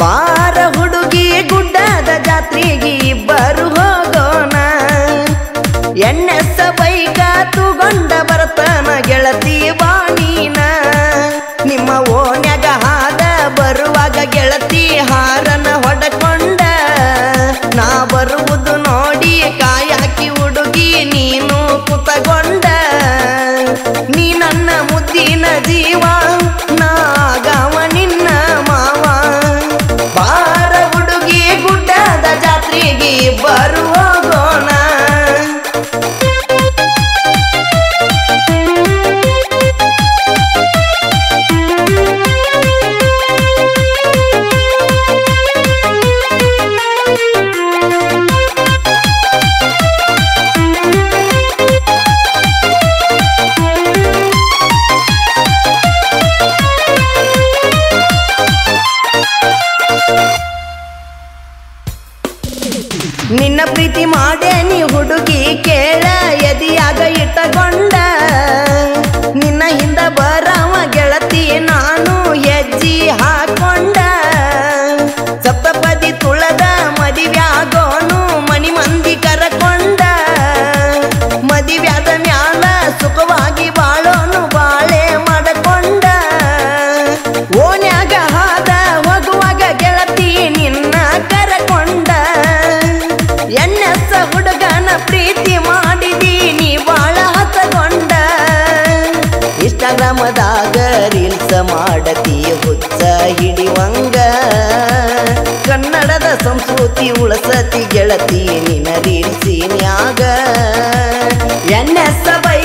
ಬಾರ ಹುಡುಗಿ ಗುಡ್ಡದ ಜಾತ್ರೆಗೆ ಇಬ್ಬರು ಹೋಗೋಣ ಎಣ್ಣೆಸ ಬೈಕ ತಗೊಂಡ ಬರ್ತನ ಗೆಳತಿ ಬಾಣಿನ ನಿಮ್ಮ ಓಣ್ಯಾಗ ಹಾದ ಬರುವಾಗ ಗೆಳತಿ ಹಾರನ ಹೊಡಕೊಂಡ ನಾ ಬರುವುದು ನೋಡಿ ಕಾಯಾಕಿ ಹುಡುಗಿ ನೀನು ಕುತಗೊಂಡ ನೀ ನನ್ನ ಮುದ್ದಿನ ಜೀವ ನಾಗವ ನಿನ್ನ ಮಾವ ಬಾರ ಹುಡುಗಿ ಗುಡ್ಡದ ಜಾತ್ರೆಗೆ ಇಬ್ಬರು ಹೋಗೋಣ ನಿನ್ನ ಪ್ರೀತಿ ಮಾಡೇನಿ ಹುಡುಗಿ ಕೇಳ ಎದಿಯಾಗ ಇಟ್ಟಗೊಂಡ ನಿನ್ನ ಹಿಂದ ಬರವ ಗೆಳತಿ ನಾನು ಹೆಜ್ಜಿ ಹಾಕೊಂಡ ಸಪ್ತಪದಿ ತುಳದ ಮದಿವ್ಯಾಗೋನು ಮನಿ ಮಂದಿ ಕರಕೊಂಡ ಮದಿವ್ಯಾದ ಮ್ಯಾಲ ಸುಖವಾಗಿ ಬಾಳೋನು ಬಾಳೆ ಮಾಡಕೊಂಡ ಓನ್ಯಾಗ ಹಾದ ಹೋಗುವಾಗ ಗೆಳತಿ ನಿನ್ನ ಕರಕೊಂಡ ಎಣ್ಣೆಸ ಹುಡುಗನ ಪ್ರೀತಿ ಮಾಡಿದೀನಿ ಬಾಳ ಹತಗೊಂಡ ಇನ್ಸ್ಟಾಗ್ರಾಮದಾಗ ರೀಲ್ಸ್ ಮಾಡತಿ ಹುಚ್ಚ ಹಿಡಿವಂಗ ಕನ್ನಡದ ಸಂಸ್ಕೃತಿ ಉಳಸತಿ ಗೆಳತಿ ನಿನ್ನ ರೀಲ್ಸಿನ್ಯಾಗ ಎಣ್ಣೆಸ ಬೈ